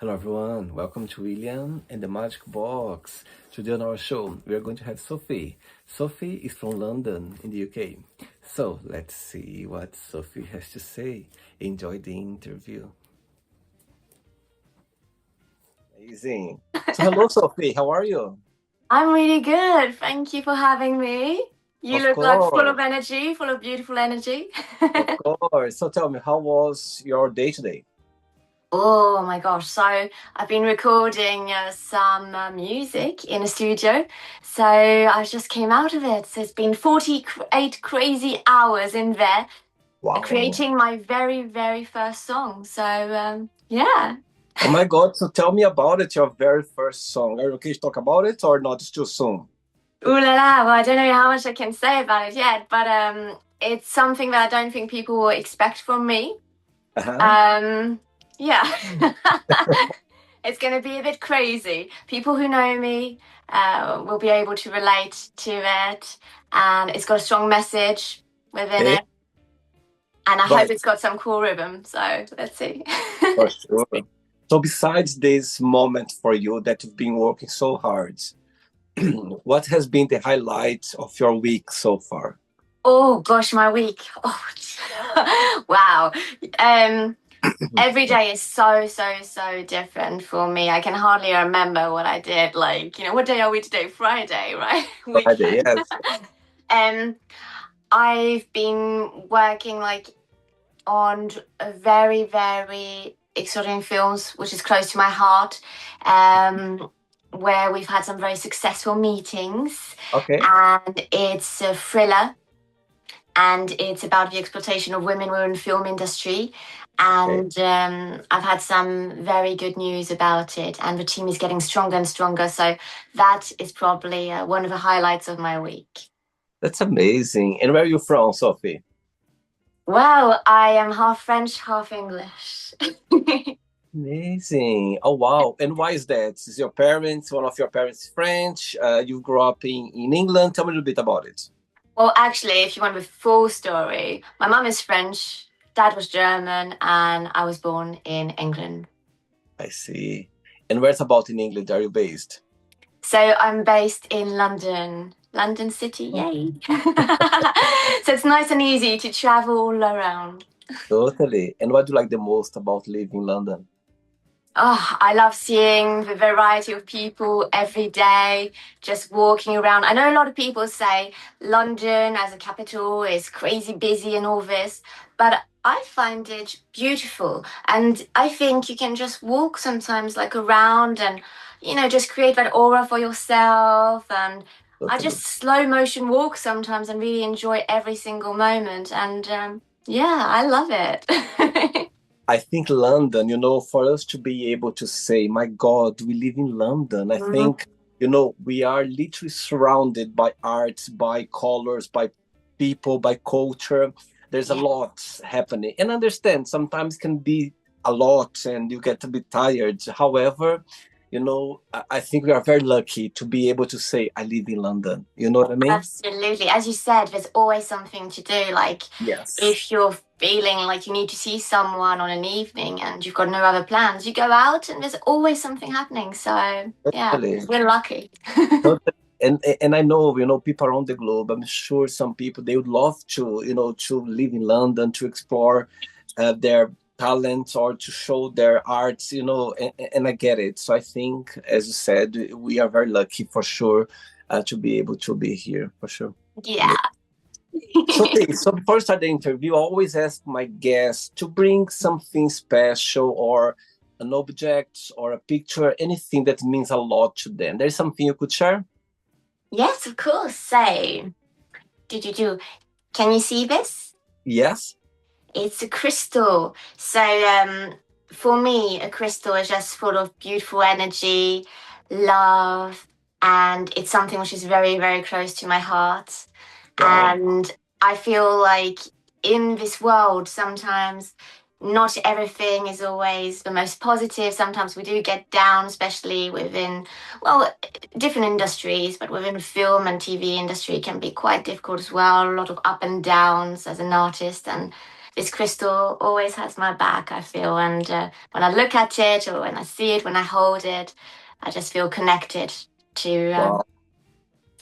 Hello everyone, welcome to William and the Magic Box. Today on our show, we are going to have Sophie. Sophie is from London in the UK. So let's see what Sophie has to say. Enjoy the interview. Amazing. So hello Sophie, how are you? I'm really good. Thank you for having me. You Of look like full of course, energy, full of beautiful energy. of course. So tell me, how was your day today? Oh my gosh. So I've been recording some music in a studio. So I just came out of it. So it's been 48 crazy hours in there Wow. creating my very, very first song. So yeah. Oh my God, so tell me about it, your very first song. Are you okay to talk about it or not? It's too soon. Ooh la la. Well, I don't know how much I can say about it yet, but it's something that I don't think people will expect from me. Uh-huh. Um, yeah. It's going to be a bit crazy. People who know me will be able to relate to it, and it's got a strong message within Okay, it. And I hope but it's got some cool rhythm. So let's see. for sure. So besides this moment for you that you've been working so hard, what has been the highlight of your week so far? Oh gosh, my week. Oh, wow. Um, every day is so different for me. I can hardly remember what I did. Like, what day are we today? Friday, right? Friday, Weekend. yes. um, I've been working like on a very exciting films, which is close to my heart, where we've had some very successful meetings, Okay. and it's a thriller, and it's about the exploitation of women within the film industry. Okay. And I've had some very good news about it, and the team is getting stronger and stronger. So that is probably one of the highlights of my week. That's amazing. And where are you from, Sophie? Well, I am half French, half English. Amazing. Oh, wow. And why is that? Is your parents, one of your parents French? You grew up in England. Tell me a little bit about it. Well, actually, if you want the full story, my mum is French, dad was German, and I was born in England. I see. And where's about in England are you based? So I'm based in London, London City, yay. So it's nice and easy to travel all around. Totally. And what do you like the most about living in London? Oh, I love seeing the variety of people every day, just walking around. I know a lot of people say London as a capital is crazy busy and all this, but I find it beautiful. And I think you can just walk sometimes like around and, just create that aura for yourself. And I just Totally. slow motion walk sometimes and really enjoy every single moment. And yeah, I love it. I think London, for us to be able to say, my God, we live in London, I think, we are literally surrounded by art, by colors, by people, by culture. There's a Yeah. lot happening. And understand, sometimes can be a lot and you get a bit tired. However, I think we are very lucky to be able to say, I live in London. You know what I mean? Absolutely. As you said, there's always something to do. Like Yes. if you're feeling like you need to see someone on an evening and you've got no other plans, you go out and there's always something happening. So yeah, Totally. we're lucky. Totally. And I know, people around the globe, I'm sure some people they would love to, to live in London, to explore their talents or to show their arts, and I get it. So I think, as you said, we are very lucky for sure to be able to be here for sure. Yeah. So, okay, so before I start the interview, I always ask my guests to bring something special or an object or a picture, anything that means a lot to them. There's something you could share? Yes, of course. So, do. Can you see this? Yes. It's a crystal. So, for me, a crystal is just full of beautiful energy, love, and it's something which is very close to my heart. Wow. And I feel like in this world, sometimes not everything is always the most positive. Sometimes we do get down, especially within, well, different industries, but within the film and TV industry can be quite difficult as well. A lot of up and downs as an artist. And this crystal always has my back, I feel. And when I look at it, or when I see it, when I hold it, I just feel connected to Wow.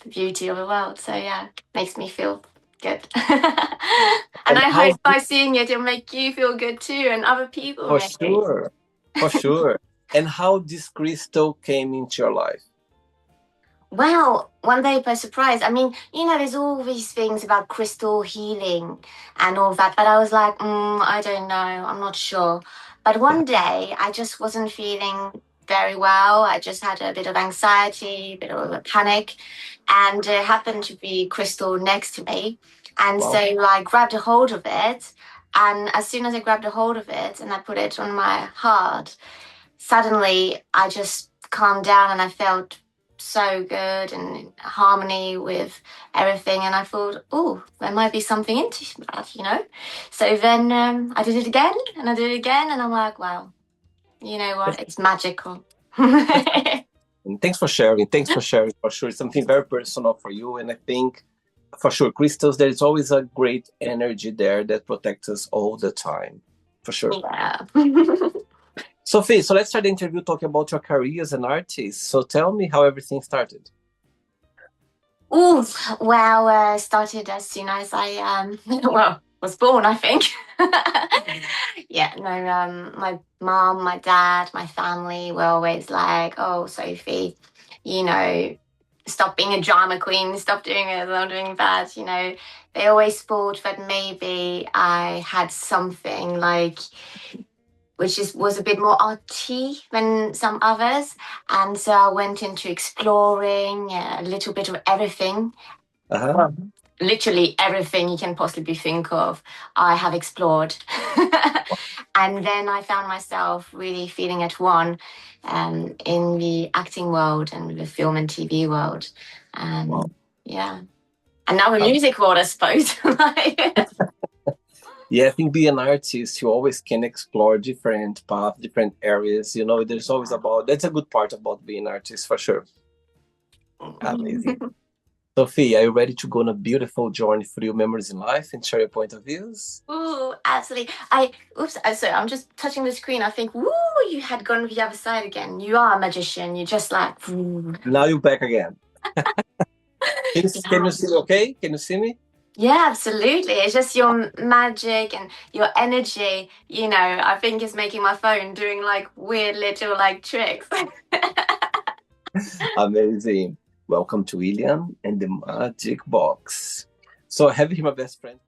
the beauty of the world. So yeah, makes me feel good. And And I how, hope by seeing it, it'll make you feel good too, and other people for maybe. sure, for sure. And how this crystal came into your life? Well, one day by surprise. I mean, there's all these things about crystal healing and all that, but I was like, I don't know, I'm not sure. But one day I just wasn't feeling very well. I just had a bit of anxiety, a bit of a panic, and it happened to be crystal next to me. And so Wow. I grabbed a hold of it. And as soon as I grabbed a hold of it and I put it on my heart, suddenly I just calmed down and I felt so good and in harmony with everything. And I thought, oh, there might be something into that. So then I did it again and I did it again. And I'm like, wow, you know what? It's magical. And thanks for sharing. Thanks for sharing. For sure, it's something very personal for you. And I think, for sure, crystals, there is always a great energy there that protects us all the time. For sure. Yeah. Sophie, so let's start the interview talking about your career as an artist. So tell me how everything started. Oh, well, started as soon as I was born, I think. Yeah, no, my mom, my dad, my family were always like, "Oh, Sophie, you know, stop being a drama queen, stop doing it, stop doing that." They always thought that maybe I had something like was a bit more arty than some others. And so I went into exploring a little bit of everything. Uh-huh. Literally everything you can possibly think of, I have explored. And then I found myself really feeling at one in the acting world and the film and TV world. Wow. Yeah. And now the music world, I suppose. Yeah, I think being an artist, you always can explore different paths, different areas. There's always that's a good part about being an artist for sure. Amazing. Sophie, are you ready to go on a beautiful journey through your memories in life and share your point of views? Ooh, absolutely. Sorry, I'm just touching the screen. I think, woo, you had gone to the other side again. You are a magician. You're just like, Now you're back again. Can you see me okay? Can you see me? Yeah, absolutely. It's just your magic and your energy, I think is making my phone doing like weird little like tricks. Amazing. Welcome to William and the Magic Box. So I have here my best friend.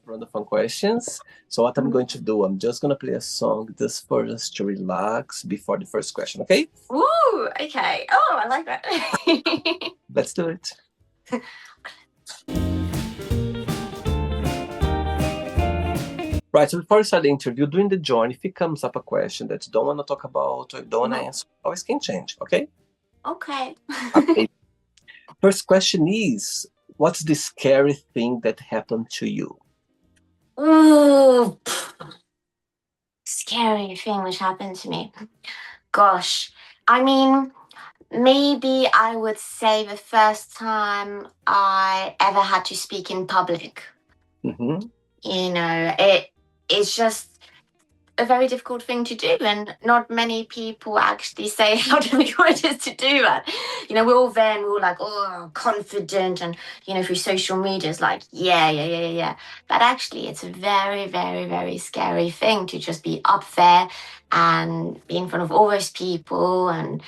Random fun questions. So what I'm going to do, I'm just gonna play a song just for us to relax before the first question, okay? Ooh, okay. Oh, I like that. Let's do it. Right, so before we start the interview, during the journey, if it comes up a question that you don't want to talk about or you don't want to answer, always can change, okay? Okay. Okay. First question is, what's the scary thing that happened to you? Ooh, scary thing which happened to me. Gosh, I mean, maybe I would say the first time I ever had to speak in public. Mm-hmm. It's just a very difficult thing to do, and not many people actually say how difficult it is to do that. We're all there and we're all like, oh, confident, and through social media it's like, yeah. But actually, it's a very, very, very scary thing to just be up there and be in front of all those people and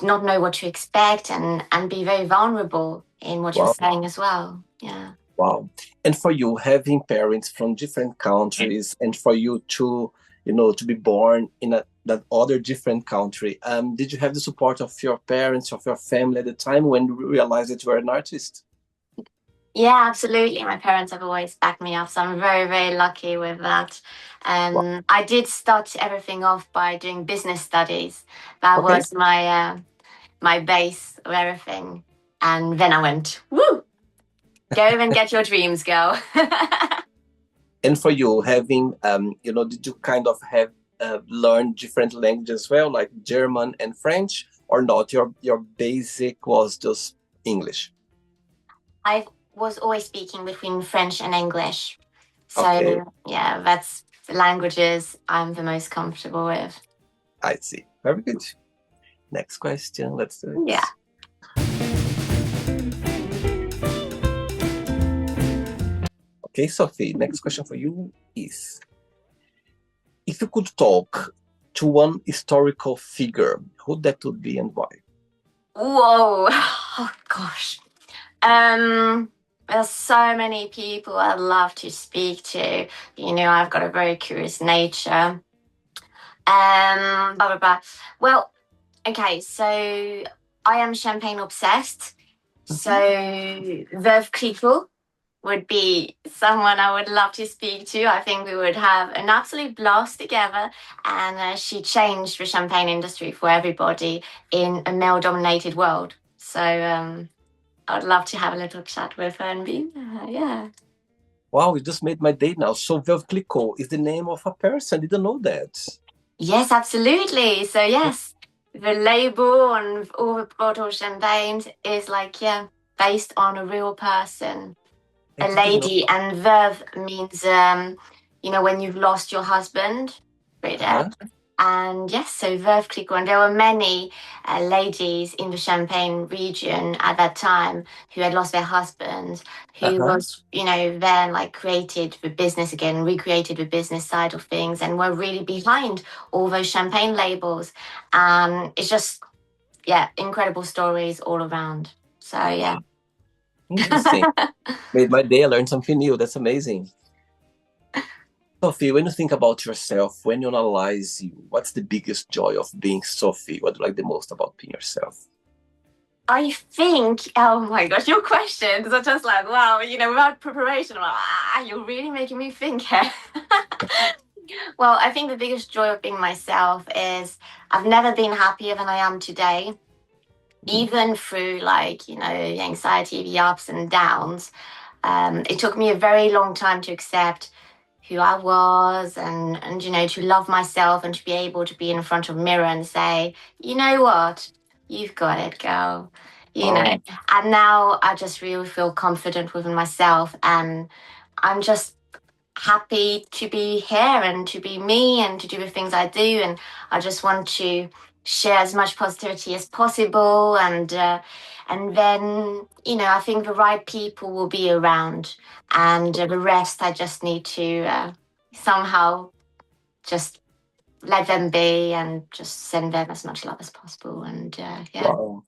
not know what to expect and be very vulnerable in what you're saying as well. Yeah. Wow. And for you, having parents from different countries and for you to, to be born in that other different country, did you have the support of your parents, of your family at the time when you realized that you were an artist? Yeah, absolutely. My parents have always backed me up, so I'm very, very lucky with that. Wow. I did start everything off by doing business studies. That was my base of everything. And then I went, woo, go and get your dreams, girl. And for you, having, did you kind of have learn different languages as well, like German and French, or not? Your basic was just English. I was always speaking between French and English. Okay, So, yeah, that's the languages I'm the most comfortable with. I see. Very good. Next question. Let's do Yeah. it. Okay, Sophie, next question for you is, if you could talk to one historical figure, who that would be and why? Whoa. Oh, gosh. There's so many people I'd love to speak to. You know, I've got a very curious nature. Blah, blah, blah. Well, okay, so I am champagne obsessed. So Veuve Clicquot would be someone I would love to speak to. I think we would have an absolute blast together. And she changed the champagne industry for everybody in a male-dominated world. So I'd love to have a little chat with her and be, yeah. Wow, you just made my day now. So Veuve Clicquot is the name of a person. I didn't know that. Yes, absolutely. So yes, the label on all the bottle champagnes is like, yeah, based on a real person, I a didn't know. lady. And Veuve means, you know, when you've lost your husband, right there. Uh-huh. And yes, so Veuve Clicquot, and there were many ladies in the Champagne region at that time who had lost their husbands, who Uh-huh. was, you know, then like created the business again, recreated the business side of things, and were really behind all those champagne labels. It's just, yeah, incredible stories all around. So yeah. Interesting. Made my day. I learned something new. That's amazing. Sophie, when you think about yourself, when you analyze you, what's the biggest joy of being Sophie? What do you like the most about being yourself? I think, oh my gosh, your questions are just like, wow, you know, without preparation, you're really making me think here. Well, I think the biggest joy of being myself is I've never been happier than I am today, even through like, you know, the anxiety, the ups and downs. It took me a very long time to accept who I was and you know to love myself and to be able to be in front of a mirror and say, you know what, you've got it, girl. You know, Oh, and now I just really feel confident within myself, and I'm just happy to be here and to be me and to do the things I do. And I just want to share as much positivity as possible. And then, you know, I think the right people will be around, and the rest I just need to somehow just let them be and just send them as much love as possible. And yeah. wow.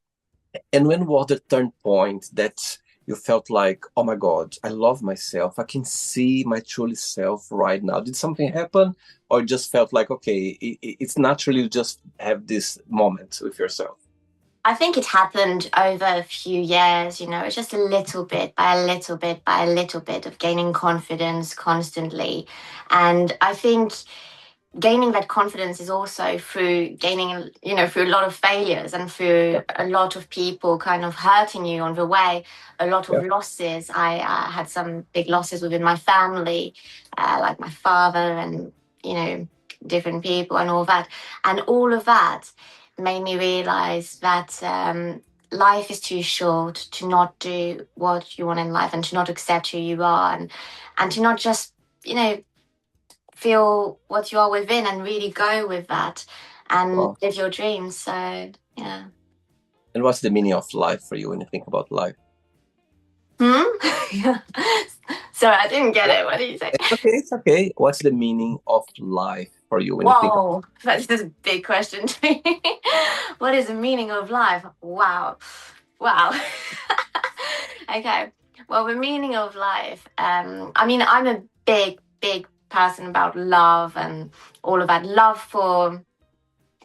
And when was the turn point that you felt like, oh my God, I love myself. I can see my truly self right now. Did something happen? Or just felt like, okay, it's naturally you just have this moment with yourself? I think it happened over a few years, you know, it's just a little bit by a little bit by a little bit of gaining confidence constantly. And I think gaining that confidence is also through gaining, you know, through a lot of failures and through Yeah. a lot of people kind of hurting you on the way, a lot of Yeah. losses. I had some big losses within my family, like my father and, you know, different people and all that. And all of that made me realize that life is too short to not do what you want in life and to not accept who you are and to not just, you know, feel what you are within and really go with that and Wow. live your dreams. So yeah. And what's the meaning of life for you when you think about life? Hmm? Sorry, I didn't get it. What did you say? It's okay. It's okay. What's the meaning of life for you when you think? Whoa, that's a big question to me. What is the meaning of life? Wow. Wow. Okay. Well, the meaning of life, I mean, I'm a big, big person about love and all of that. Love for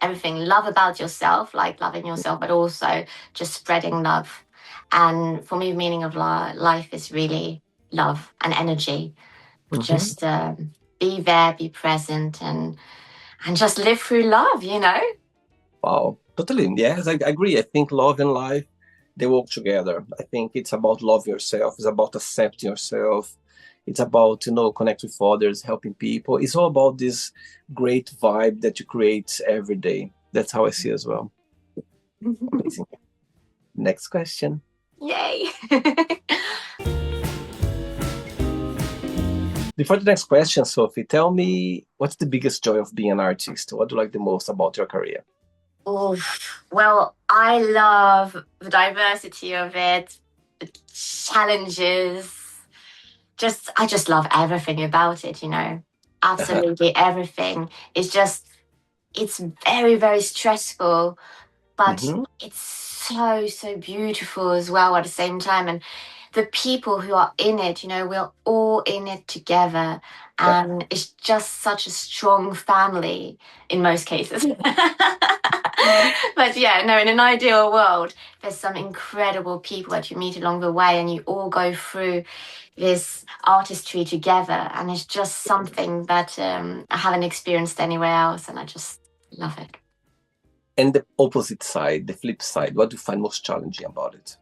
everything, love about yourself, like loving yourself, but also just spreading love. And for me, the meaning of life is really love and energy. Mhm. Just be there, be present, and just live through love. You know. Wow. Totally. Yes, I agree. I think love and life, they work together. I think it's about loving yourself. It's about accepting yourself. It's about, connect with others, helping people. It's all about this great vibe that you create every day. That's how I see it as well. Amazing. Next question. Yay. Before the next question, Sophie, tell me, what's the biggest joy of being an artist? What do you like the most about your career? Oh, well, I love the diversity of it, the challenges. I just love everything about it, absolutely everything. It's very, very stressful, but Mm-hmm. it's so, so beautiful as well at the same time. And the people who are in it, we're all in it together. Yeah. And it's just such a strong family in most cases. But yeah, no, in an ideal world, there's some incredible people that you meet along the way, and you all go through this artistry together. And it's just something that I haven't experienced anywhere else. And I just love it. And the opposite side, the flip side, what do you find most challenging about it?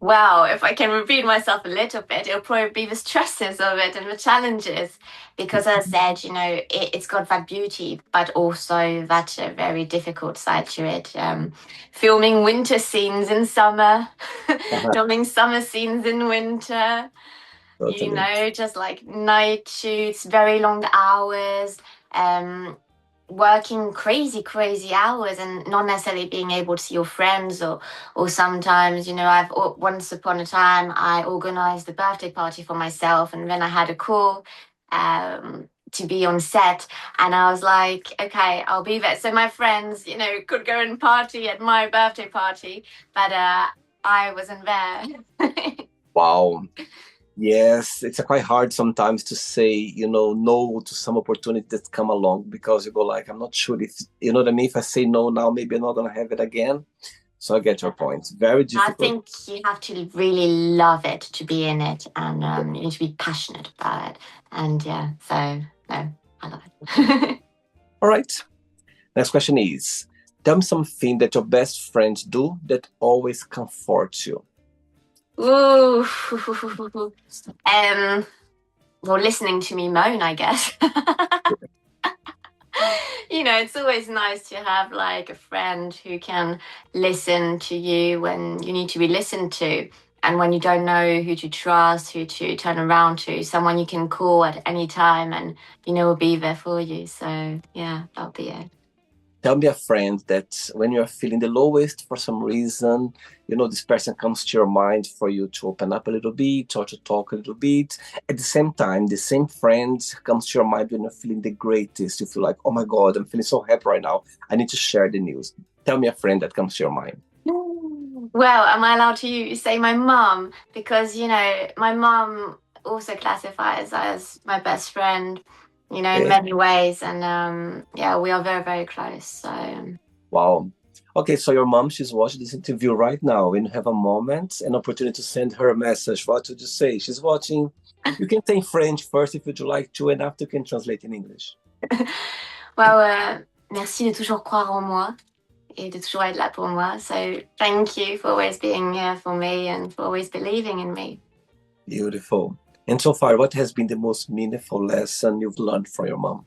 Well, if I can repeat myself a little bit, it'll probably be the stresses of it and the challenges. Because as I said, it's got that beauty, but also that very difficult side to it. Filming winter scenes in summer, filming summer scenes in winter, Totally. just like night shoots, very long hours. Working crazy, crazy hours and not necessarily being able to see your friends or sometimes, once upon a time, I organized a birthday party for myself and then I had a call to be on set and I was like, okay, I'll be there. So my friends, could go and party at my birthday party, but I wasn't there. Wow. Yes, it's quite hard sometimes to say, no to some opportunities that come along because you go like, I'm not sure if, you know what I mean? If I say no now, maybe I'm not going to have it again. So I get your point. Very I difficult. think you have to really love it to be in it, and you need to be passionate about it. And yeah, so no, I love it. All right. Next question is, tell me something that your best friends do that always comforts you. Ooh, well, listening to me moan, I guess. It's always nice to have like a friend who can listen to you when you need to be listened to. And when you don't know who to trust, who to turn around to, someone you can call at any time and, will be there for you. So, yeah, that'll be it. Tell me a friend that when you're feeling the lowest for some reason, this person comes to your mind for you to open up a little bit or to talk a little bit. At the same time, the same friend comes to your mind when you're feeling the greatest. You feel like, oh my God, I'm feeling so happy right now. I need to share the news. Tell me a friend that comes to your mind. Well, am I allowed to say my mum? Because, my mum also classifies as my best friend, in many ways. And yeah, we are very, very close. So. Wow. Okay, so your mom, she's watching this interview right now. When you have a moment, an opportunity to send her a message, what would you say? She's watching. You can say in French first if you'd like to, and after you can translate in English. Well, merci de toujours croire en moi et de toujours être là pour moi. So thank you for always being here for me and for always believing in me. Beautiful. And so far, what has been the most meaningful lesson you've learned from your mom?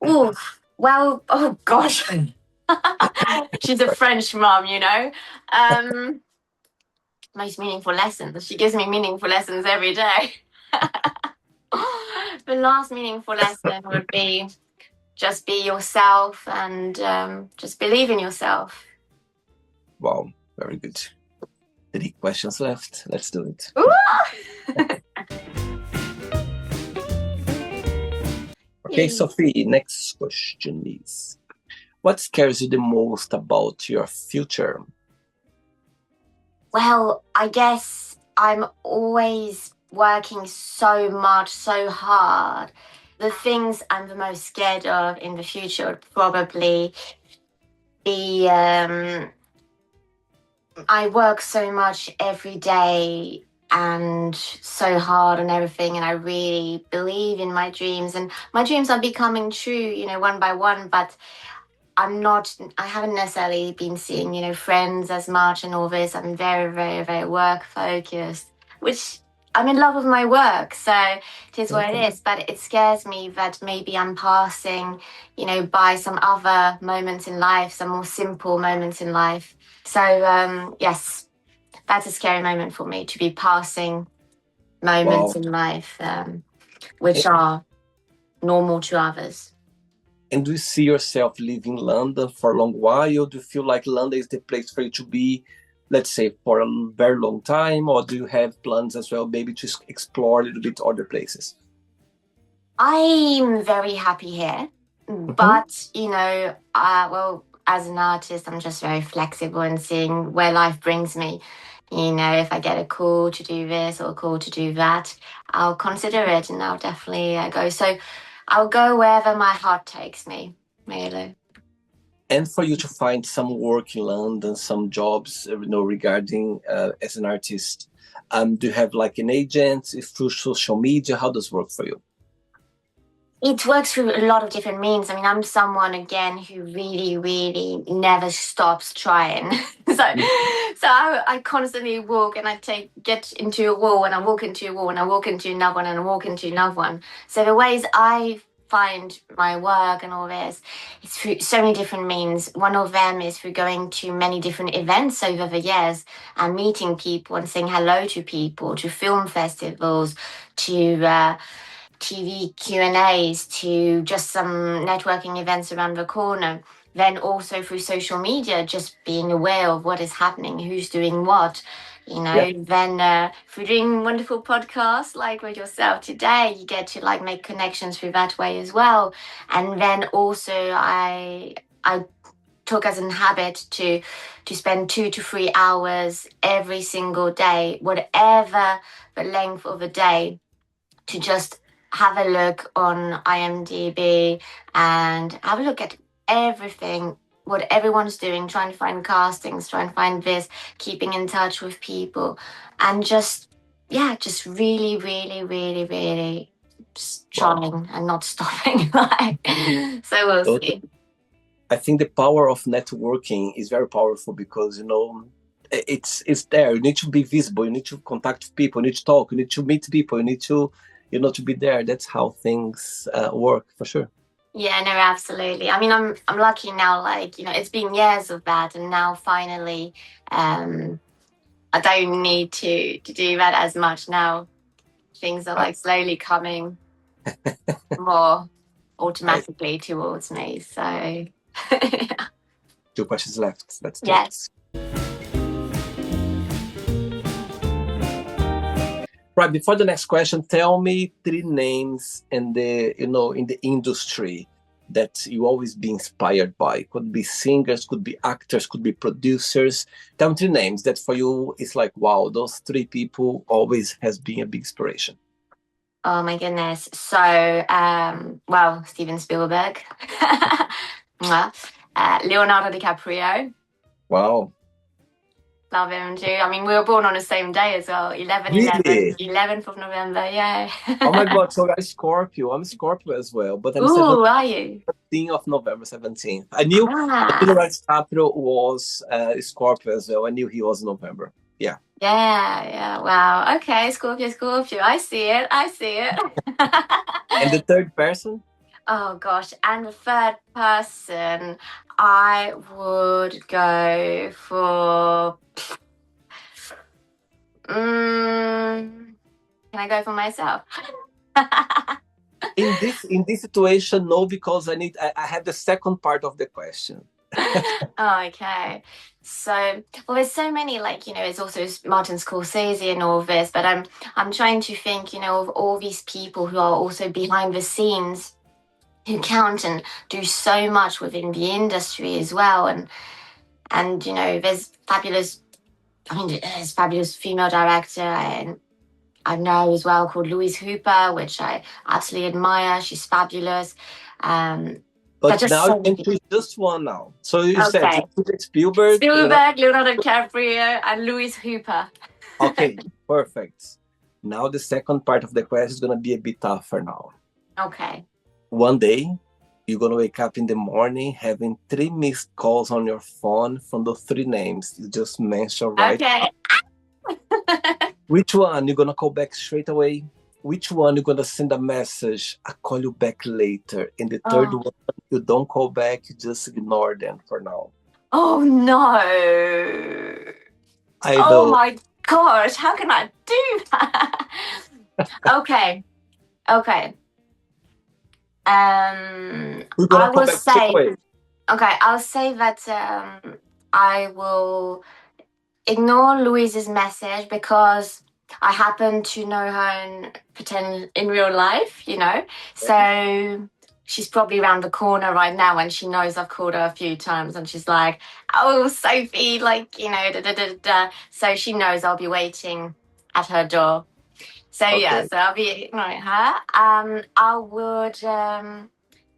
Oh, well, oh gosh. She's a French mom, most meaningful lessons. She gives me meaningful lessons every day. The last meaningful lesson would be just be yourself and just believe in yourself. Wow, very good. 3 questions left. Let's do it. Okay, Sophie, next question is, what scares you the most about your future? Well, I guess I'm always working so much, so hard. The things I'm the most scared of in the future would probably be I work so much every day and so hard and everything, and I really believe in my dreams, and my dreams are becoming true, one by one, but I haven't necessarily been seeing, friends as much and all this. I'm very, very, very work focused, which I'm in love with my work, so it is what it Okay. is. But it scares me that maybe I'm passing, by some other moments in life, some more simple moments in life. So yes, that's a scary moment for me, to be passing moments Wow. in life, which are normal to others. And do you see yourself living London for a long while? Do you feel like London is the place for you to be, let's say, for a very long time? Or do you have plans as well, maybe to explore a little bit other places? I'm very happy here, Hmm. but well, as an artist, I'm just very flexible and seeing where life brings me. If I get a call to do this or a call to do that, I'll consider it and I'll definitely go. So I'll go wherever my heart takes me, really. And for you to find some work in London, some jobs, regarding as an artist, do you have like an agent? Is through social media? How does it work for you? It works through a lot of different means. I mean, I'm someone again who really, really never stops trying. So I constantly walk and get into a wall and I walk into a wall and I walk into another one and I walk into another one. So the ways I find my work and all this, it's through so many different means. One of them is through going to many different events over the years and meeting people and saying hello to people, to film festivals, to TV Q&As, to just some networking events around the corner. Then also through social media, just being aware of what is happening, who's doing what. Yeah. Then through doing wonderful podcasts like with yourself today, you get to like make connections through that way as well. And then also I took as an habit to spend 2 to 3 hours every single day, whatever the length of a day, to just have a look on IMDb and have a look at everything, what everyone's doing, trying to find castings, trying to find this, keeping in touch with people, and just really, really, really, really just Wow. trying and not stopping. Like, so we'll So see. I think the power of networking is very powerful because it's there. You need to be visible. You need to contact people. You need to talk. You need to meet people. You need to to be there. That's how things work for sure. Yeah, no, absolutely. I mean, I'm lucky now. Like, it's been years of that, and now finally, um, I don't need to do that as much now. Things are I, like slowly coming more I automatically towards me. So, 2 questions left. Let's do yes. it. Right before the next question, tell me 3 names in the in the industry that you always be inspired by. Could be singers, could be actors, could be producers. Tell me 3 names that for you is like wow, those 3 people always has been a big inspiration. Oh my goodness. So, well, Steven Spielberg, Mwah. Leonardo DiCaprio. Wow, Love him too. I mean, we were born on the same day as well. 11/11, really? 11th of November. Yeah. Oh my God! So I'm Scorpio. I'm Scorpio as well, but I'm Ooh, are you? 17th of November, 17th. I knew Ah, Leonardo DiCaprio was Scorpio as well. I knew he was November. Yeah. yeah, yeah. Wow. Okay, Scorpio, Scorpio. I see it. I see it. And the third person? Oh gosh. And the third person, I would go for. Can I go for myself? In this situation, no, because I have the second part of the question. Oh, okay. So, well, there's so many, like, it's also Martin Scorsese and all of this, but I'm trying to think, of all these people who are also behind the scenes, who count and do so much within the industry as well. And there's fabulous, I mean, there's fabulous female director and I know as well called Louise Hooper, which I absolutely admire. She's fabulous. Um, but But just now you so many can people. choose just one now. So you said Okay. Spielberg, Spielberg, Leonardo DiCaprio, and Louis Hooper. Okay, perfect. Now the second part of the question is gonna be a bit tougher now. Okay. One day, you're gonna wake up in the morning having 3 missed calls on your phone from those 3 names you just mentioned right now. Okay. Which one you gonna call back straight away? Which one you gonna send a message? I call you back later. And the third Oh, one, you don't call back, you just ignore them for now. oh no. I Oh know. my gosh, how can I do that? Okay, okay. We're I gonna call will back straight say, away. okay, I'll say that I will ignore Louise's message because I happen to know her and pretend in real life, you know. So she's probably around the corner right now and she knows I've called her a few times and she's like, oh, Sophie, like, you know, da da da da. So she knows I'll be waiting at her door. So yeah, Okay. so I'll be ignoring her. I would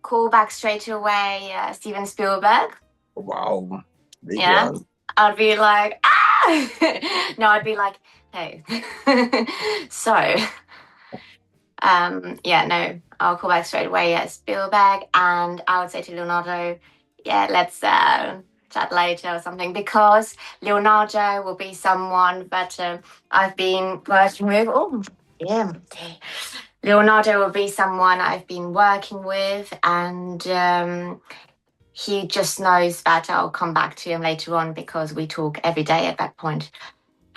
call back straight away Steven Spielberg. Wow. Big Yeah. one. I'd be like, ah! No, I'd be like, hey. So, yeah, no, I'll call back straight away. Yeah, Spielberg, and I would say to Leonardo, yeah, let's chat later or something, because Leonardo will be someone that I've been working with. Oh, yeah. Leonardo will be someone I've been working with, and he just knows that I'll come back to him later on because we talk every day at that point.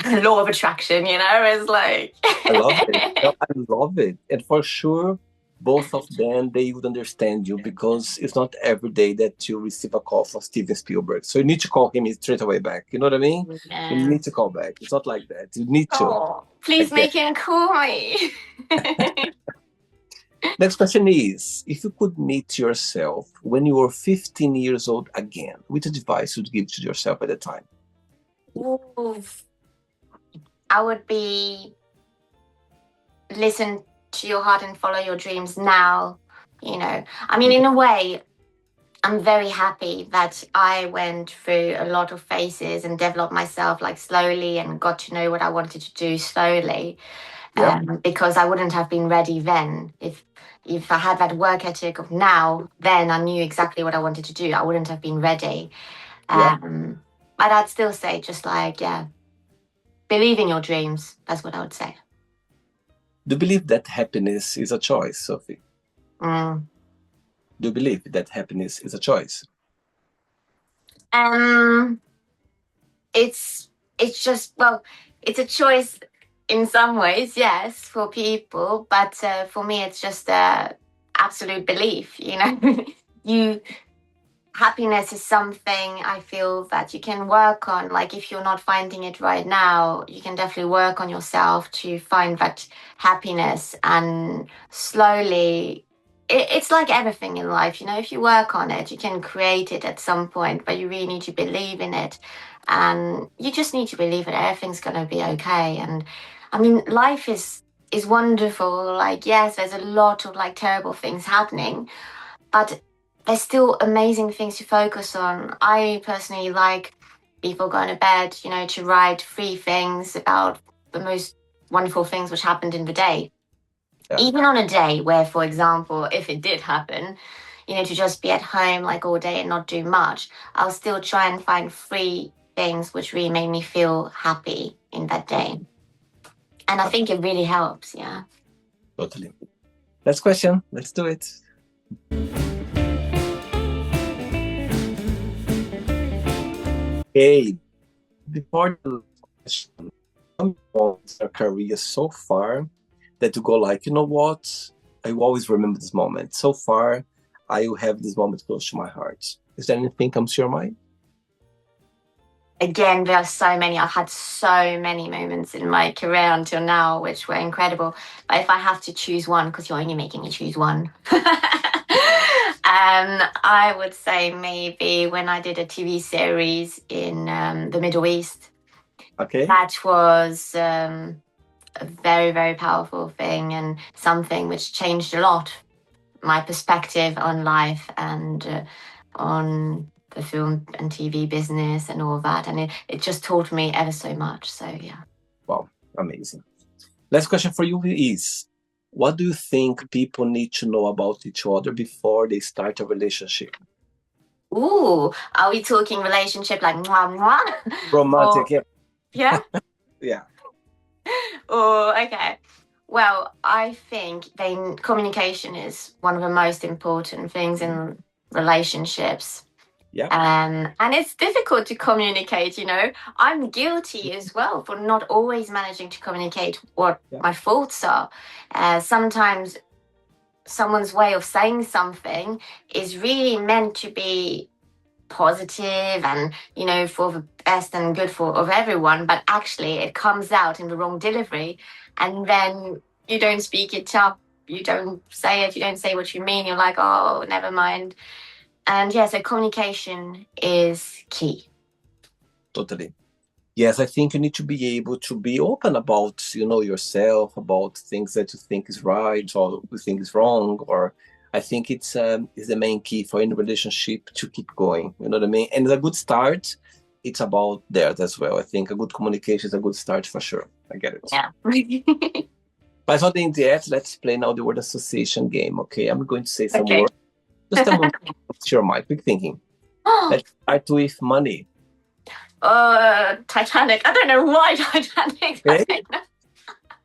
Law of attraction, you know, is like. I love it. No, I love it. And for sure, both of them, they would understand you because it's not every day that you receive a call from Steven Spielberg. So you need to call him straight away back. You know what I mean? You Yeah. need to call back. It's not like that. You need to. Oh, please Like that. make him call me. Next question is, if you could meet yourself when you were 15 years old again, which advice would you give to yourself at the time? Oof. I would be listen to your heart and follow your dreams now. You know, I mean, in a way, I'm very happy that I went through a lot of phases and developed myself like slowly and got to know what I wanted to do slowly. Yep. Because I wouldn't have been ready then. If I had that work ethic of now, then I knew exactly what I wanted to do. I wouldn't have been ready. Yep. But I'd still say just like, yeah, believe in your dreams. That's what I would say. Do you believe that happiness is a choice, Sophie? Mm. Do you believe that happiness is a choice? Um, it's just, well, it's a choice in some ways, yes, for people, but for me, it's just absolute belief. You know, you happiness is something I feel that you can work on. Like if you're not finding it right now, you can definitely work on yourself to find that happiness, and slowly. It's like everything in life, you know, if you work on it, you can create it at some point, but you really need to believe in it. And you just need to believe that everything's going to be okay. And I mean, life is wonderful. Like, yes, there's a lot of like terrible things happening, but there's still amazing things to focus on. I personally like, before going to bed, you know, to write 3 things about the most wonderful things which happened in the day. Yeah. Even on a day where, for example, if it did happen, you know, to just be at home like all day and not do much, I'll still try and find 3 things which really made me feel happy in that day. And I think it really helps, yeah. Totally. Last question. Let's do it. Hey, before the question, some moments in your career so far that you go like, you know what? I will always remember this moment. So far, I will have this moment close to my heart. Is there anything comes to your mind? Again, there are so many. I've had so many moments in my career until now, which were incredible. But if I have to choose one, because you're only making me choose one, I would say maybe when I did a TV series in the Middle East. Okay. That was a very, very powerful thing and something which changed a lot my perspective on life and on the film and TV business and all that. And it just taught me ever so much. So, yeah. Wow, amazing. Last question for you is, what do you think people need to know about each other before they start a relationship? Ooh, are we talking relationship like mwah mwah? Romantic, Or, yeah? yeah. Oh, okay. Well, I think then communication is one of the most important things in relationships. Yeah, And it's difficult to communicate, you know. I'm guilty as well for not always managing to communicate what yeah, my thoughts are. Sometimes someone's way of saying something is really meant to be positive and, you know, for the best and good for of everyone, but actually it comes out in the wrong delivery, and then you don't speak it up, you don't say it, you don't say what you mean, you're like, oh, never mind. And yeah, so communication is key. totally. Yes, I think you need to be able to be open about, yourself, about things that you think is right or you think is wrong. Or I think it's is the main key for any relationship to keep going. You know what I mean? And a good start, it's about that as well. I think a good communication is a good start for sure. I get it. Yeah. But it's not the end yet. Let's play now the word association game. Okay, I'm going to say some Okay. words. Just a moment. What's your mind? Quick thinking. Let's start with money. Titanic. I don't know why Titanic. Okay.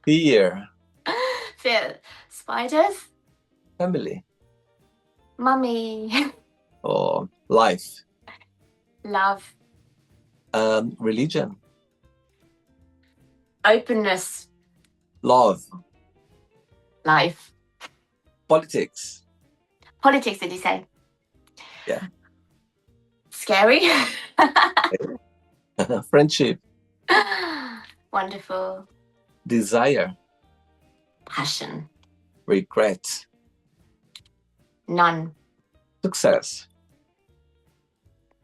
Fear. Fear. Spiders. Family. Mummy. Or life. Love. Religion. Openness. Love. Life. Politics. Politics, did you say? Yeah. Scary. Friendship. Wonderful. Desire. Passion. Regret. None. Success.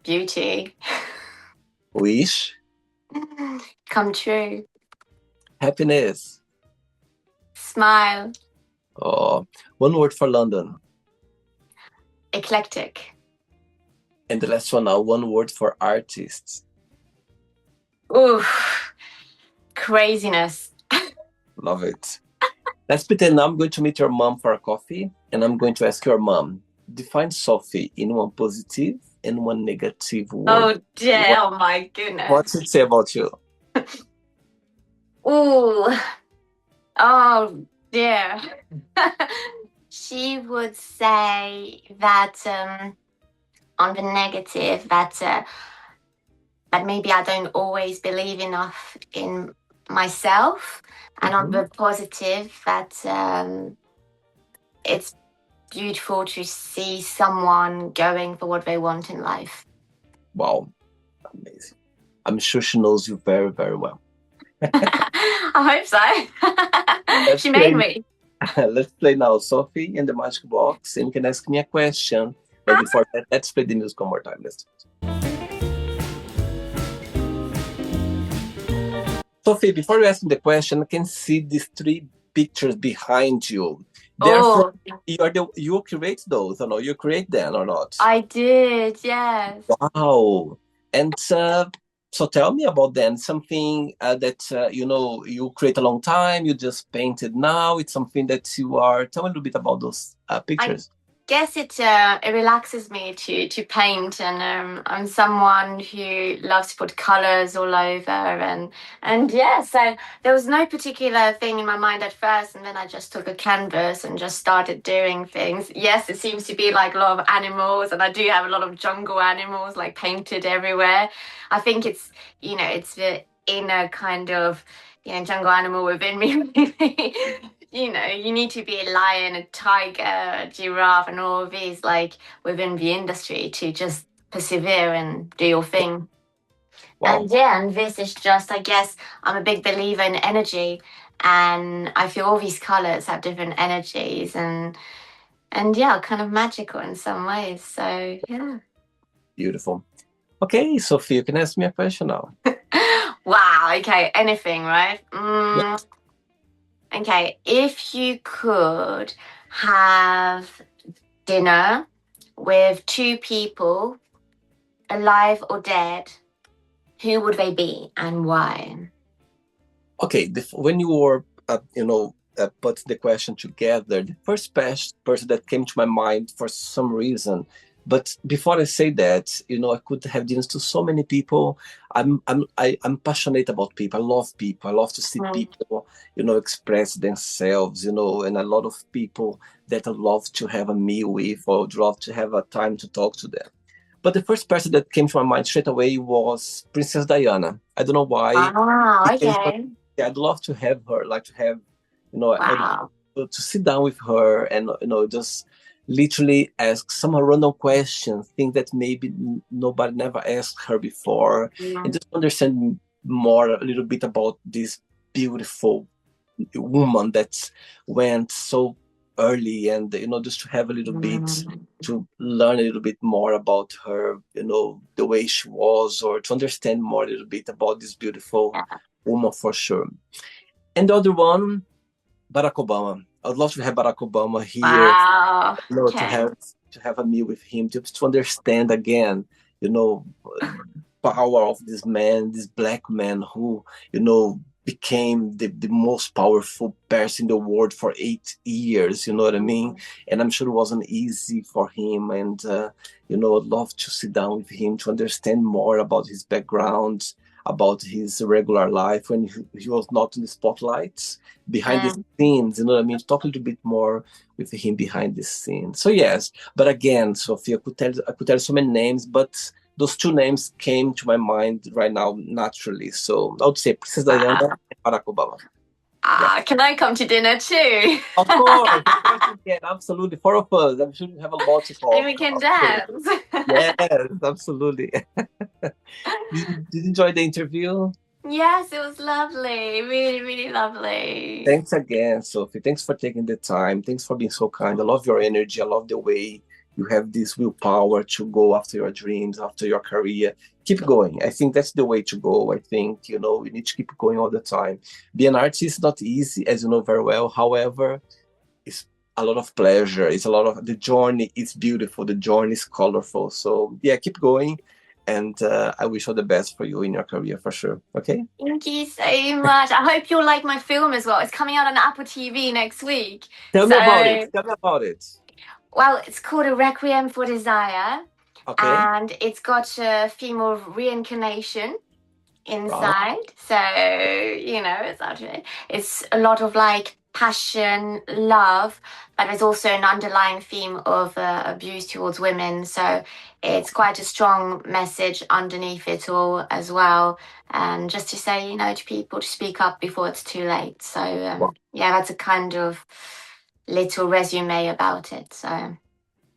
Beauty. Wish. Come true. Happiness. Smile. Oh, one word for London. Eclectic. And the last one now, one word for artists. Ooh. Craziness. Love it. Let's pretend now I'm going to meet your mom for a coffee, and I'm going to ask your mom, define Sophie in one positive and one negative word. Oh dear, oh my goodness. What's it say about you? Ooh. Oh dear. She would say that on the negative that maybe I don't always believe enough in myself, and on the positive that it's beautiful to see someone going for what they want in life. Wow, amazing. I'm sure she knows you very, very well. I hope so. She made me. Let's play now, Sophie, in the magic box, and you can ask me a question. But before that, let's play the music one more time. Let's do it. Sophie, before you ask me the question, I can see these three pictures behind you. Therefore, you create those, or no? You create them or not? I did, yes. Wow. And so tell me about them. Something that, you create a long time, you just painted now. It's something that you are... Tell me a little bit about those pictures. I guess it relaxes me to paint, and I'm someone who loves to put colors all over, and yeah, so there was no particular thing in my mind at first, and then I just took a canvas and just started doing things. Yes, it seems to be like a lot of animals, and I do have a lot of jungle animals like painted everywhere. I think it's, it's the inner kind of, jungle animal within me. You need to be a lion, a tiger, a giraffe, and all of these like within the industry to just persevere and do your thing. Wow. And this is just, I guess, I'm a big believer in energy, and I feel all these colors have different energies, and yeah, kind of magical in some ways. So yeah. Beautiful. Okay, Sophie, you can ask me a question now. Wow. Okay. Anything, right? Yeah. Okay, if you could have dinner with two people, alive or dead, who would they be and why? Okay, when you were, put the question together, the first person that came to my mind for some reason But before I say that, I could have dinners to so many people. I'm passionate about people. I love people. I love to see Mm. people, express themselves, and a lot of people that I love to have a meal with or would love to have a time to talk to them. But the first person that came to my mind straight away was Princess Diana. I don't know why. Wow, It came okay. yeah, I'd love to have her, like to have, I'd love Wow. to sit down with her and, just literally ask some random questions, things that maybe nobody never asked her before, and Mm. just understand more a little bit about this beautiful woman that went so early, and just to have a little bit Mm. to learn a little bit more about her, the way she was, or to understand more a little bit about this beautiful Yeah. woman for sure. And the other one, Barack Obama. I'd love to have Barack Obama here, Wow. to Okay. have a meal with him, just to understand again, you know, power of this man, this black man who, became the most powerful person in the world for 8 years. You know what I mean? Mm. And I'm sure it wasn't easy for him. And I'd love to sit down with him to understand more about his background, about his regular life when he was not in the spotlights, behind the Mm. scenes. You know what I mean? Talk a little bit more with him behind the scenes. So yes, but again, Sophie, I could tell so many names, but those two names came to my mind right now naturally. So I would say Princess Diana Wow. and Barack Obama. Yeah. Ah, can I come to dinner too? Of course you can. Absolutely. Four of us. I'm sure we have a lot to And talk. we can I'm sure. dance. Yes, absolutely. Did you enjoy the interview? Yes, it was lovely. Really, really lovely. Thanks again, Sophie. Thanks for taking the time. Thanks for being so kind. I love your energy. I love the way you have this willpower to go after your dreams, after your career. Keep going. I think that's the way to go. I think, you need to keep going all the time. Being an artist is not easy, as you know very well. However, it's a lot of pleasure. It's a lot of the journey. It's beautiful. The journey is colorful. So, yeah, keep going. And I wish all the best for you in your career for sure. Okay? Thank you so much. I hope you'll like my film as well. It's coming out on Apple TV next week. Tell me about it. So, Tell me about it. well, it's called A Requiem for Desire, Okay. and it's got a theme of reincarnation Wow. inside. So, it's a lot of like passion, love, but there's also an underlying theme of abuse towards women. So it's quite a strong message underneath it all as well. And just to say, to people to speak up before it's too late. So, Wow. yeah, that's a kind of little resume about it. So.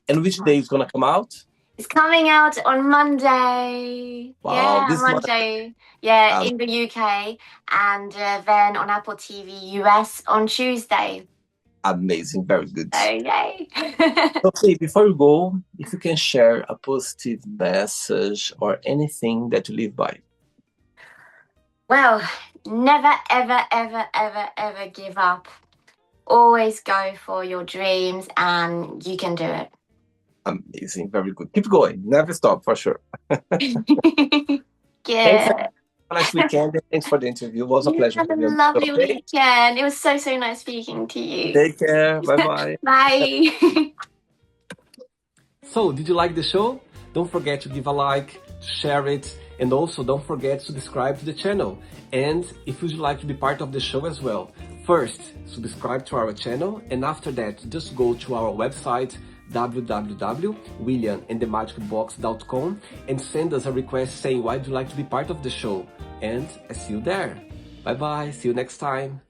And which day is gonna come out? It's coming out on Monday. Wow, Yeah, this month. Monday. Yeah, Um, in the UK, and then on Apple TV US on Tuesday. Amazing, very good. So yay! Okay, before you go, if you can share a positive message or anything that you live by. Well, never, ever, ever, ever, ever give up. Always go for your dreams, and you can do it. Amazing, very good. Keep going, never stop for sure. Thanks. Good. Have a nice weekend. And thanks for the interview. It was a You pleasure have a having you on the show. lovely Okay, weekend. It was so, so nice speaking to you. take care. Bye bye. Bye. So, did you like the show? Don't forget to give a like, to share it, and also don't forget to subscribe to the channel. And if you'd like to be part of the show as well, first, subscribe to our channel, and after that, just go to our website, www.williamandthemagicbox.com, and send us a request saying why would you like to be part of the show. And I see you there. Bye bye, see you next time.